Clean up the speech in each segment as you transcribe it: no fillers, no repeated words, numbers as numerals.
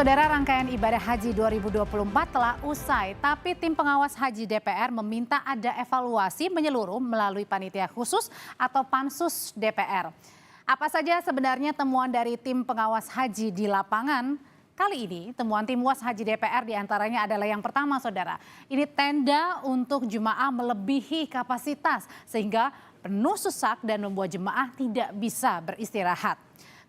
Saudara, rangkaian ibadah haji 2024 telah usai, tapi tim pengawas haji DPR meminta ada evaluasi menyeluruh melalui panitia khusus atau pansus DPR. Apa saja sebenarnya temuan dari tim pengawas haji di lapangan? Kali ini temuan tim pengawas haji DPR diantaranya adalah yang pertama, saudara. Ini tenda untuk jemaah melebihi kapasitas sehingga penuh sesak dan membuat jemaah tidak bisa beristirahat.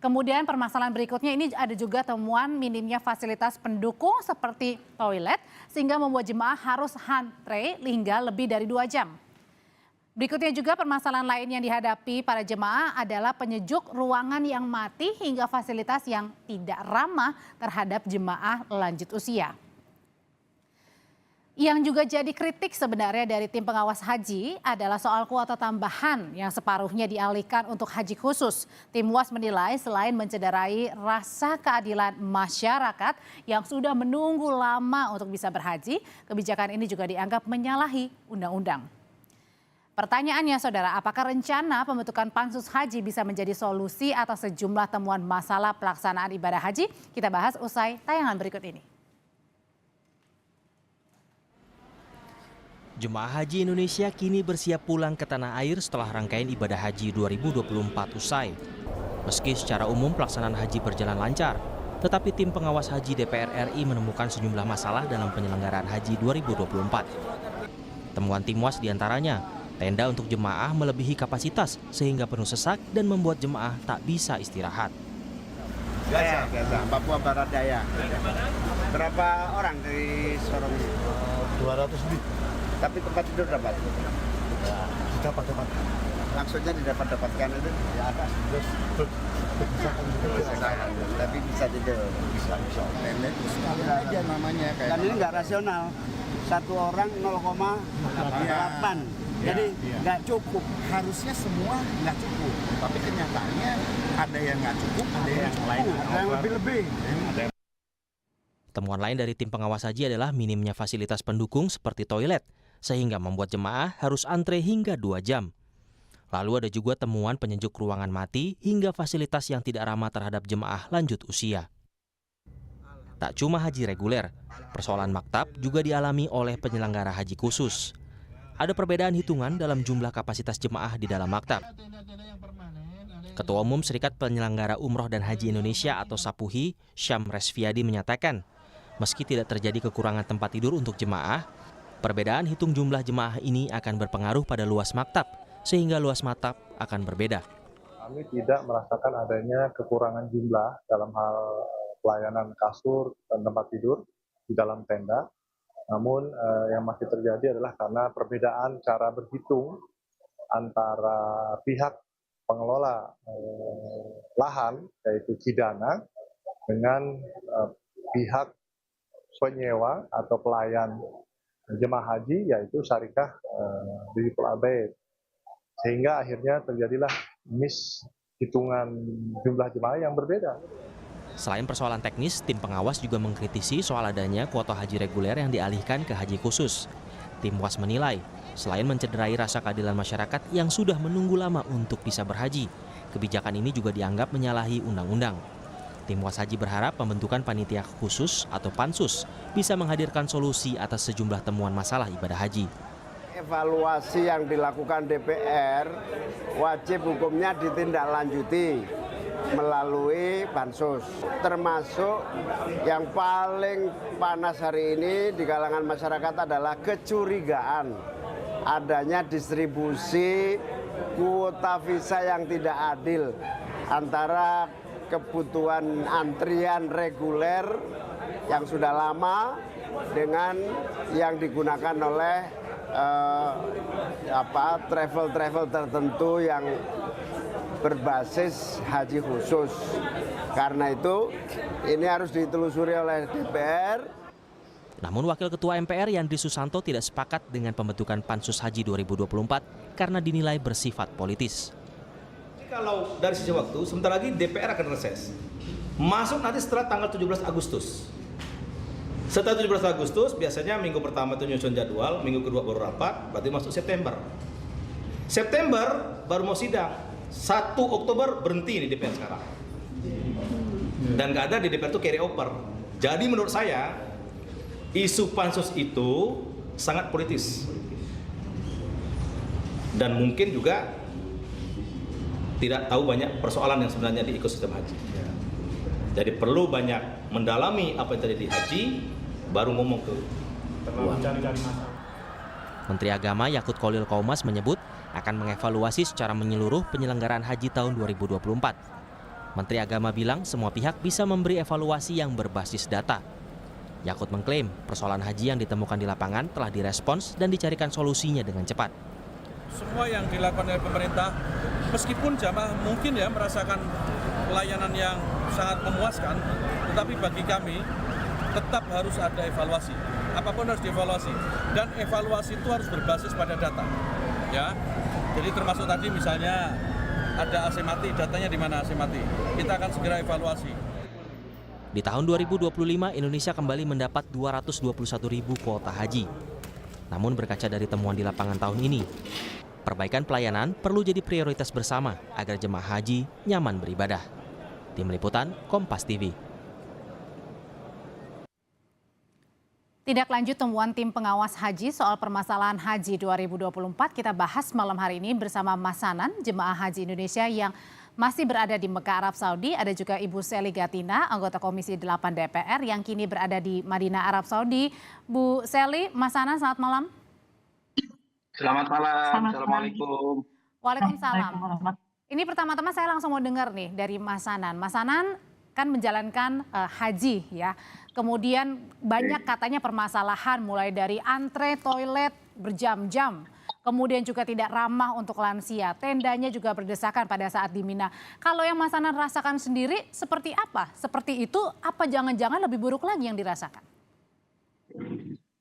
Kemudian permasalahan berikutnya ini ada juga temuan minimnya fasilitas pendukung seperti toilet sehingga membuat jemaah harus antre hingga lebih dari 2 jam. Berikutnya juga permasalahan lain yang dihadapi para jemaah adalah penyejuk ruangan yang mati hingga fasilitas yang tidak ramah terhadap jemaah lanjut usia. Yang juga jadi kritik sebenarnya dari tim pengawas haji adalah soal kuota tambahan yang separuhnya dialihkan untuk haji khusus. Tim UAS menilai selain mencederai rasa keadilan masyarakat yang sudah menunggu lama untuk bisa berhaji, kebijakan ini juga dianggap menyalahi undang-undang. Pertanyaannya, saudara, apakah rencana pembentukan pansus haji bisa menjadi solusi atas sejumlah temuan masalah pelaksanaan ibadah haji? Kita bahas usai tayangan berikut ini. Jemaah haji Indonesia kini bersiap pulang ke tanah air setelah rangkaian ibadah haji 2024 usai. Meski secara umum pelaksanaan haji berjalan lancar, tetapi tim pengawas haji DPR RI menemukan sejumlah masalah dalam penyelenggaraan haji 2024. Temuan tim UAS diantaranya, tenda untuk jemaah melebihi kapasitas sehingga penuh sesak dan membuat jemaah tak bisa istirahat. Biasa, Papua Barat Daya. Berapa orang dari Sorong? 200 lebih. Tapi tempat tidur dapat? Ya, dapat. Maksudnya didapatkan itu? Ya, terus tapi bisa tidur. Bisa. Sekali aja namanya kayak. Dan ini nggak rasional. Satu orang 0,8. Jadi nggak cukup. Harusnya semua nggak cukup. Tapi kenyataannya ada yang nggak cukup, ada yang lain. Ada yang lebih-lebih. Temuan lain dari tim pengawas haji adalah minimnya fasilitas pendukung seperti toilet, sehingga membuat jemaah harus antre hingga 2 jam. Lalu ada juga temuan penyejuk ruangan mati hingga fasilitas yang tidak ramah terhadap jemaah lanjut usia. Tak cuma haji reguler, persoalan maktab juga dialami oleh penyelenggara haji khusus. Ada perbedaan hitungan dalam jumlah kapasitas jemaah di dalam maktab. Ketua Umum Serikat Penyelenggara Umroh dan Haji Indonesia atau SAPUHI, Syam Resviadi menyatakan, meski tidak terjadi kekurangan tempat tidur untuk jemaah, perbedaan hitung jumlah jemaah ini akan berpengaruh pada luas maktab, sehingga luas maktab akan berbeda. Kami tidak merasakan adanya kekurangan jumlah dalam hal pelayanan kasur dan tempat tidur di dalam tenda. Namun yang masih terjadi adalah karena perbedaan cara berhitung antara pihak pengelola lahan, yaitu Cidana, dengan pihak penyewa atau pelayan jemaah haji, yaitu Syarikah Bidul Abaid. Sehingga akhirnya terjadilah hitungan jumlah jemaah yang berbeda. Selain persoalan teknis, tim pengawas juga mengkritisi soal adanya kuota haji reguler yang dialihkan ke haji khusus. Tim UAS menilai, selain mencederai rasa keadilan masyarakat yang sudah menunggu lama untuk bisa berhaji, kebijakan ini juga dianggap menyalahi undang-undang. Tim UAS haji berharap pembentukan panitia khusus atau pansus bisa menghadirkan solusi atas sejumlah temuan masalah ibadah haji. Evaluasi yang dilakukan DPR wajib hukumnya ditindaklanjuti melalui pansus. Termasuk yang paling panas hari ini di kalangan masyarakat adalah kecurigaan adanya distribusi kuota visa yang tidak adil antara kebutuhan antrian reguler yang sudah lama dengan yang digunakan oleh travel tertentu yang berbasis haji khusus. Karena itu ini harus ditelusuri oleh DPR. Namun Wakil Ketua MPR Yandri Susanto tidak sepakat dengan pembentukan Pansus Haji 2024 karena dinilai bersifat politis. Kalau dari sisi waktu, sebentar lagi DPR akan reses. Masuk nanti setelah tanggal 17 Agustus. Setelah 17 Agustus, biasanya minggu pertama itu nyusun jadwal, minggu kedua baru rapat, berarti masuk September. September baru mau sidang, 1 Oktober berhenti di DPR sekarang. Dan nggak ada di DPR itu carry over. Jadi menurut saya isu pansus itu sangat politis dan mungkin juga tidak tahu banyak persoalan yang sebenarnya di ekosistem haji. Jadi perlu banyak mendalami apa yang terjadi di haji, baru ngomong ke luar. Menteri Agama Yakut Kholil Qaumas menyebut akan mengevaluasi secara menyeluruh penyelenggaraan haji tahun 2024. Menteri Agama bilang semua pihak bisa memberi evaluasi yang berbasis data. Yakut mengklaim persoalan haji yang ditemukan di lapangan telah direspons dan dicarikan solusinya dengan cepat. Semua yang dilakukan oleh pemerintah, meskipun jamaah mungkin ya merasakan pelayanan yang sangat memuaskan, tetapi bagi kami tetap harus ada evaluasi. Apapun harus dievaluasi, dan evaluasi itu harus berbasis pada data. Ya, jadi termasuk tadi misalnya ada AC mati, datanya di mana AC mati. Kita akan segera evaluasi. Di tahun 2025, Indonesia kembali mendapat 221.000 kuota haji. Namun berkaca dari temuan di lapangan tahun ini, perbaikan pelayanan perlu jadi prioritas bersama agar jemaah haji nyaman beribadah. Tim Liputan, Kompas TV. Tindak lanjut temuan tim pengawas haji soal permasalahan haji 2024 kita bahas malam hari ini bersama Mas Sanan, jemaah haji Indonesia yang masih berada di Mekah, Arab Saudi. Ada juga Ibu Seli Gatina, anggota Komisi 8 DPR yang kini berada di Madinah, Arab Saudi. Bu Seli, Mas Sanan, selamat malam. Selamat malam, Assalamualaikum. Waalaikumsalam. Ini pertama-tama saya langsung mau dengar nih dari Mas Sanan. Mas Sanan kan menjalankan haji ya. Kemudian banyak katanya permasalahan mulai dari antre toilet berjam-jam. Kemudian juga tidak ramah untuk lansia. Tendanya juga berdesakan pada saat di Mina. Kalau yang Mas Sanan rasakan sendiri seperti apa? Seperti itu apa jangan-jangan lebih buruk lagi yang dirasakan?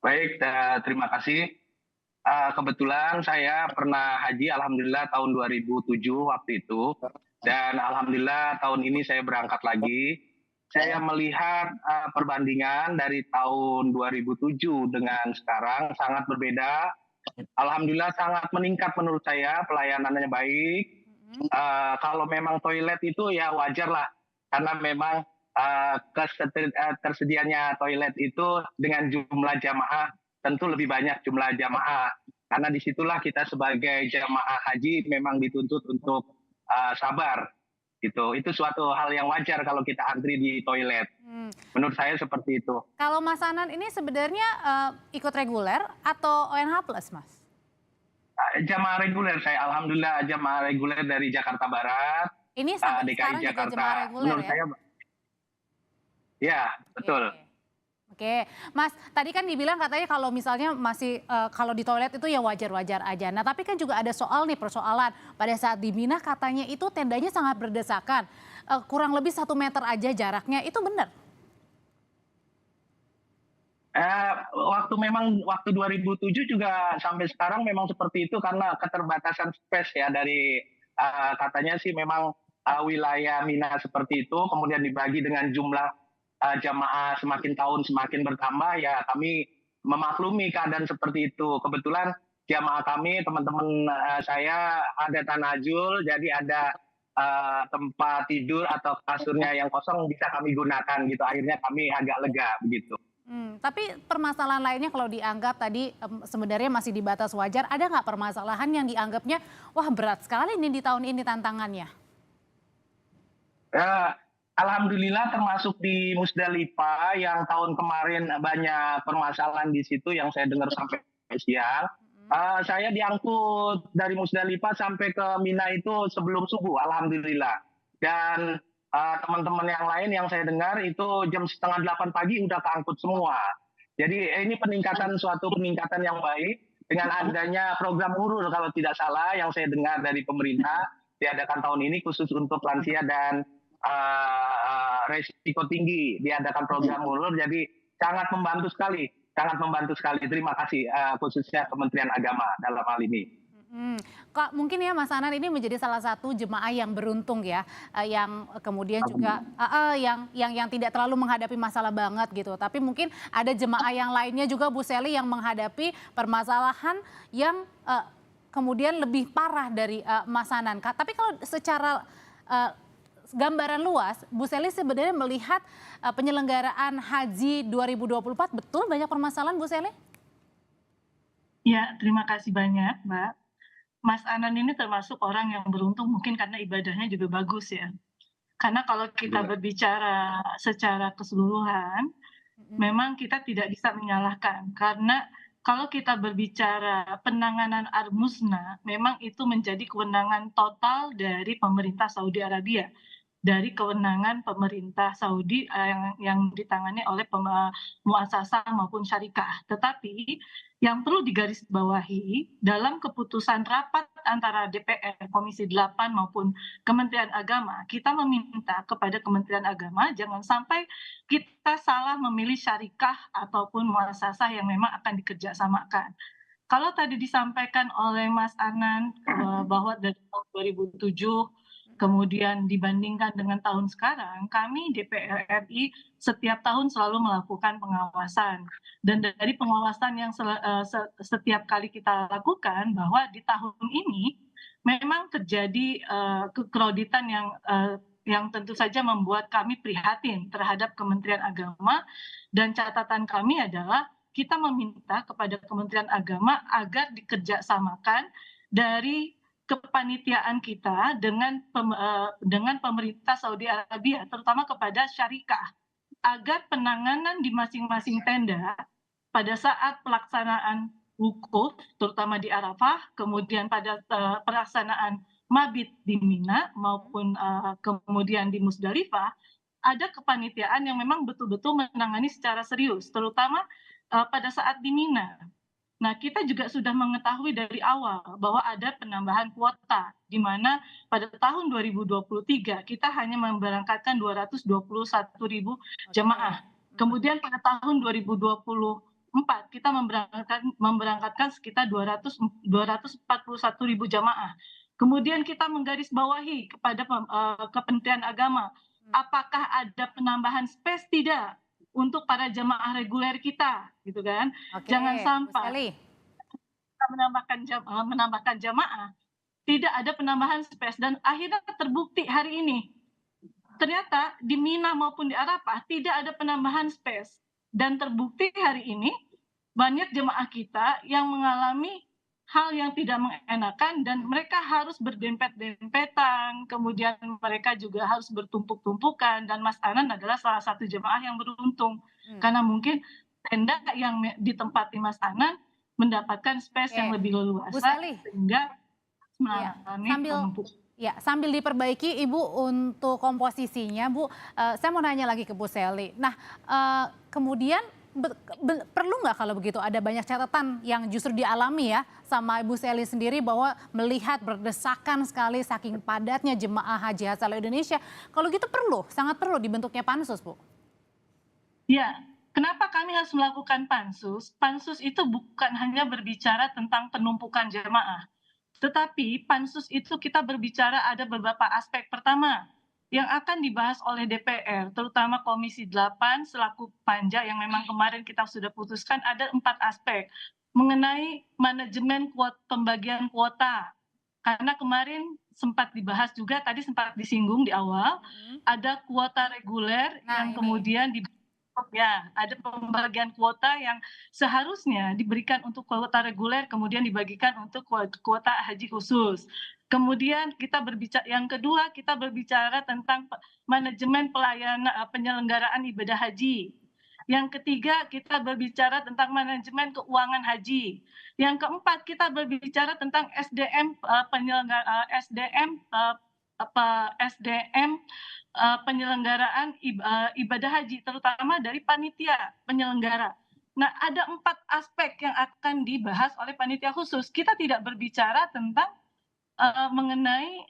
Baik, terima kasih. Kebetulan saya pernah haji alhamdulillah tahun 2007 waktu itu. Dan alhamdulillah tahun ini saya berangkat lagi. Saya melihat perbandingan dari tahun 2007 dengan sekarang sangat berbeda. Alhamdulillah sangat meningkat menurut saya, pelayanannya baik. Kalau memang toilet itu ya wajar lah. Karena memang tersedianya toilet itu dengan jumlah jamaah tentu lebih banyak jumlah jamaah. Karena disitulah kita sebagai jamaah haji memang dituntut untuk sabar. Itu suatu hal yang wajar kalau kita antri di toilet. Menurut saya seperti itu. Kalau Mas Sanan ini sebenarnya ikut reguler atau ONH plus, Mas? Jamaah reguler saya, alhamdulillah jamaah reguler dari Jakarta Barat. Ini sampai DKI sekarang Jakarta. juga jemaah reguler Menurut ya? saya, ya betul. Oke, Mas, tadi kan dibilang katanya kalau misalnya masih kalau di toilet itu ya wajar-wajar aja. Nah, tapi kan juga ada soal nih, persoalan pada saat di Mina katanya itu tendanya sangat berdesakan. Kurang lebih 1 meter aja jaraknya, itu benar? Waktu 2007 juga sampai sekarang memang seperti itu karena keterbatasan space ya dari katanya sih memang wilayah Mina seperti itu, kemudian dibagi dengan jumlah jamaah semakin tahun semakin bertambah, ya kami memaklumi keadaan seperti itu. Kebetulan jamaah kami, teman-teman saya ada tanajul, jadi ada tempat tidur atau kasurnya yang kosong bisa kami gunakan gitu. Akhirnya kami agak lega begitu. Tapi permasalahan lainnya kalau dianggap tadi sebenarnya masih di batas wajar, ada nggak permasalahan yang dianggapnya wah berat sekali nih di tahun ini tantangannya? Alhamdulillah termasuk di Musdalifah yang tahun kemarin banyak permasalahan di situ yang saya dengar sampai siang. Saya diangkut dari Musdalifah sampai ke Mina itu sebelum subuh, alhamdulillah. Dan teman-teman yang lain yang saya dengar itu jam 7:30 pagi udah keangkut semua. Jadi ini suatu peningkatan yang baik dengan adanya program urul kalau tidak salah yang saya dengar dari pemerintah diadakan tahun ini khusus untuk lansia dan resiko tinggi, diadakan program urul, jadi sangat membantu sekali. Terima kasih khususnya Kementerian Agama dalam hal ini. Kak, mungkin ya Mas Sanan ini menjadi salah satu jemaah yang beruntung ya, yang kemudian juga yang tidak terlalu menghadapi masalah banget gitu. Tapi mungkin ada jemaah yang lainnya juga Bu Seli yang menghadapi permasalahan yang kemudian lebih parah dari Mas Sanan. Tapi kalau secara gambaran luas, Bu Selly sebenarnya melihat penyelenggaraan haji 2024 betul banyak permasalahan, Bu Selly? Ya, terima kasih banyak, Mbak. Mas Anan ini termasuk orang yang beruntung mungkin karena ibadahnya juga bagus ya. Karena kalau kita berbicara secara keseluruhan, memang kita tidak bisa menyalahkan. Karena kalau kita berbicara penanganan Al-Musna, memang itu menjadi kewenangan total dari pemerintah Saudi Arabia. Dari kewenangan pemerintah Saudi yang ditangani oleh muasasah maupun syarikah. Tetapi yang perlu digarisbawahi dalam keputusan rapat antara DPR, Komisi 8 maupun Kementerian Agama, kita meminta kepada Kementerian Agama jangan sampai kita salah memilih syarikah ataupun muasasah yang memang akan dikerjasamakan. Kalau tadi disampaikan oleh Mas Anan bahwa dari tahun 2007 kemudian dibandingkan dengan tahun sekarang, kami DPR RI setiap tahun selalu melakukan pengawasan. Dan dari pengawasan yang setiap kali kita lakukan, bahwa di tahun ini memang terjadi kekreditan yang tentu saja membuat kami prihatin terhadap Kementerian Agama. Dan catatan kami adalah kita meminta kepada Kementerian Agama agar dikerjasamakan dari kepanitiaan kita dengan pemerintah Saudi Arabia, terutama kepada syarikah, agar penanganan di masing-masing tenda pada saat pelaksanaan wukuf, terutama di Arafah, kemudian pada pelaksanaan mabit di Mina maupun kemudian di Musdalifah, ada kepanitiaan yang memang betul-betul menangani secara serius, terutama pada saat di Mina. Nah, kita juga sudah mengetahui dari awal bahwa ada penambahan kuota, di mana pada tahun 2023 kita hanya memberangkatkan 221.000 jemaah. Kemudian pada tahun 2024 kita memberangkatkan sekitar 241.000 jemaah. Kemudian kita menggarisbawahi kepada Kementerian Agama, apakah ada penambahan space tidak untuk para jemaah reguler kita, gitu kan? Oke, Jangan sampai kita menambahkan jemaah, tidak ada penambahan space, dan akhirnya terbukti hari ini. Ternyata di Mina maupun di Arafah tidak ada penambahan space, dan terbukti hari ini banyak jemaah kita yang mengalami hal yang tidak mengenakan dan mereka harus berdempet-dempetan, kemudian mereka juga harus bertumpuk-tumpukan, dan Mas Anan adalah salah satu jemaah yang beruntung karena mungkin tenda yang ditempati Mas Anan mendapatkan space yang lebih leluasa sehingga sambil diperbaiki Ibu untuk komposisinya, Bu, saya mau nanya lagi ke Bu Selly. Nah, kemudian perlu nggak kalau begitu ada banyak catatan yang justru dialami ya sama Ibu Selly sendiri bahwa melihat berdesakan sekali saking padatnya jemaah haji asal Indonesia. Kalau gitu sangat perlu dibentuknya pansus, Bu. Ya, kenapa kami harus melakukan pansus? Pansus itu bukan hanya berbicara tentang penumpukan jemaah, tetapi pansus itu kita berbicara ada beberapa aspek. Pertama, yang akan dibahas oleh DPR, terutama Komisi 8 selaku panja yang memang kemarin kita sudah putuskan, ada 4 aspek mengenai manajemen pembagian kuota. Karena kemarin sempat dibahas juga, tadi sempat disinggung di awal, ada kuota reguler yang kemudian ada pembagian kuota yang seharusnya diberikan untuk kuota reguler, kemudian dibagikan untuk kuota haji khusus. Kemudian yang kedua kita berbicara tentang manajemen penyelenggaraan ibadah haji. Yang ketiga kita berbicara tentang manajemen keuangan haji. Yang keempat kita berbicara tentang SDM penyelenggaraan ibadah haji, terutama dari panitia penyelenggara. Nah, ada 4 aspek yang akan dibahas oleh panitia khusus. Kita tidak berbicara tentang mengenai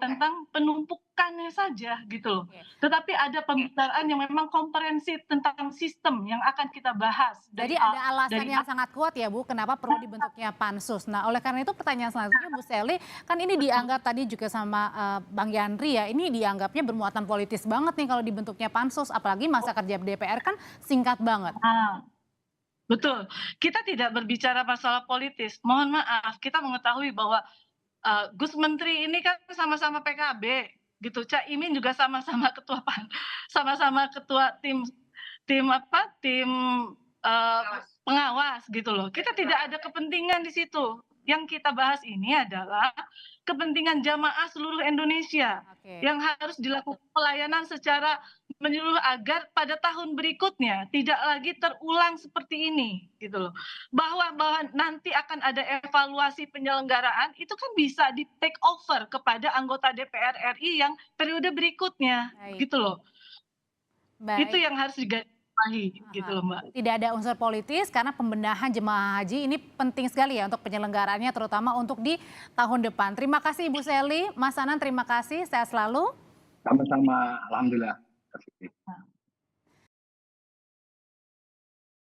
tentang penumpukannya saja gitu loh. Tetapi ada pembicaraan yang memang komprehensif tentang sistem yang akan kita bahas. Jadi ada alasan yang sangat kuat ya Bu, kenapa perlu dibentuknya pansus. Nah, oleh karena itu pertanyaan selanjutnya Bu Selly, kan ini dianggap tadi juga sama Bang Yandri ya, ini dianggapnya bermuatan politis banget nih kalau dibentuknya pansus, apalagi masa kerja DPR kan singkat banget. Betul, kita tidak berbicara masalah politis. Mohon maaf, kita mengetahui bahwa Gus Menteri ini kan sama-sama PKB gitu. Cak Imin juga sama-sama ketua tim pengawas gitu loh. Kita tidak ada kepentingan di situ. Yang kita bahas ini adalah kepentingan jamaah seluruh Indonesia yang harus dilakukan pelayanan secara menyeluruh agar pada tahun berikutnya tidak lagi terulang seperti ini gitu loh. Bahwa nanti akan ada evaluasi penyelenggaraan itu kan bisa di take over kepada anggota DPR RI yang periode berikutnya gitu loh. Baik. Itu yang harus digarisbawahi gitu loh Mbak. Tidak ada unsur politis karena pembenahan jemaah haji ini penting sekali ya untuk penyelenggaraannya terutama untuk di tahun depan. Terima kasih Ibu Sally, Mas Anan terima kasih, sehat selalu. Sama-sama, alhamdulillah.